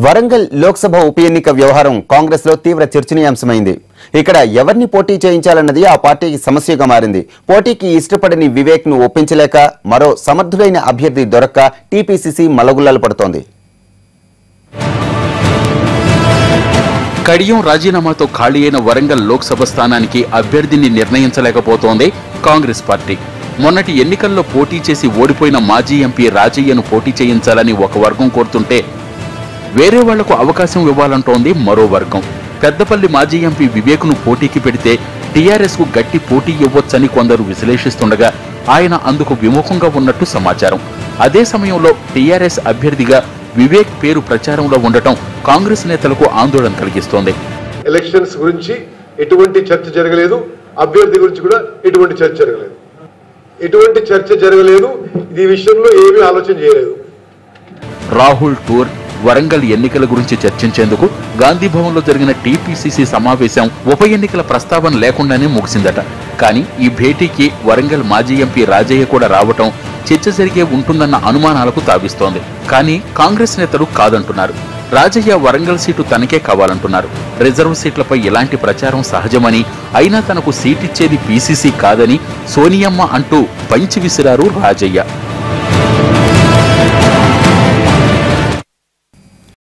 వరంగల్ లోక్సభ ఉప ఎన్నిక వ్యవహారం కాంగ్రెస్ లో తీవ్ర చర్చనీయాంశమైంది. ఇక్కడ ఎవరిని పోటీ చేయించాలన్నది ఆ పార్టీకి సమస్యగా మారింది. పోటీకి ఇష్టపడని వివేక్ ను ఒప్పించలేక మరో సమర్థుడైన అభ్యర్థి దొరక్క టీపీసీసీ మల్లగుల్లాలు పడుతోంది. కడియం రాజీనామాతో ఖాళీ అయిన వరంగల్ లోక్సభ స్థానానికి అభ్యర్థిని నిర్ణయించలేకపోతోంది కాంగ్రెస్ పార్టీ. మొన్నటి ఎన్నికల్లో పోటీ చేసి ఓడిపోయిన మాజీ ఎంపీ రాజయ్యను పోటీ చేయించాలని ఒక వర్గం కోరుతుంటే వేరే వాళ్లకు అవకాశం ఇవ్వాలంటోంది మరో వర్గం. పెద్దపల్లి మాజీ ఎంపీ వివేక్ ను పోటీకి పెడితే టీఆర్ఎస్ కు గట్టి పోటీ ఇవ్వొచ్చని కొందరు విశ్లేషిస్తుండగా ఆయన అందుకు విముఖంగా ఉన్నట్టు సమాచారం. అదే సమయంలో టీఆర్ఎస్ అభ్యర్థిగా వివేక్ పేరు ప్రచారంలో ఉండటం కాంగ్రెస్ నేతలకు ఆందోళన కలిగిస్తోంది. ఎలక్షన్స్ గురించి ఎటువంటి చర్చ జరగలేదు, అభ్యర్థి గురించి కూడా ఎటువంటి చర్చ జరగలేదు. ఈ విషయంలో ఏమీ ఆలోచన చేయలేదు. రాహుల్ టూర్ వరంగల్ ఎన్నికల గురించి చర్చించేందుకు గాంధీభవన్ లో జరిగిన టీపీసీసీ సమావేశం ఉప ఎన్నికల ప్రస్తావన లేకుండానే ముగిసిందట. కానీ ఈ భేటీకి వరంగల్ మాజీ ఎంపీ రాజయ్య కూడా రావటం చర్చ జరిగే ఉంటుందన్న అనుమానాలకు తావిస్తోంది. కానీ కాంగ్రెస్ నేతలు కాదంటున్నారు. రాజయ్య వరంగల్ సీటు తనకే కావాలంటున్నారు. రిజర్వ్ సీట్లపై ఇలాంటి ప్రచారం సహజమని, అయినా తనకు సీటిచ్చేది పీసీసీ కాదని సోనియమ్మ అంటూ పంచి విసిరారు రాజయ్య.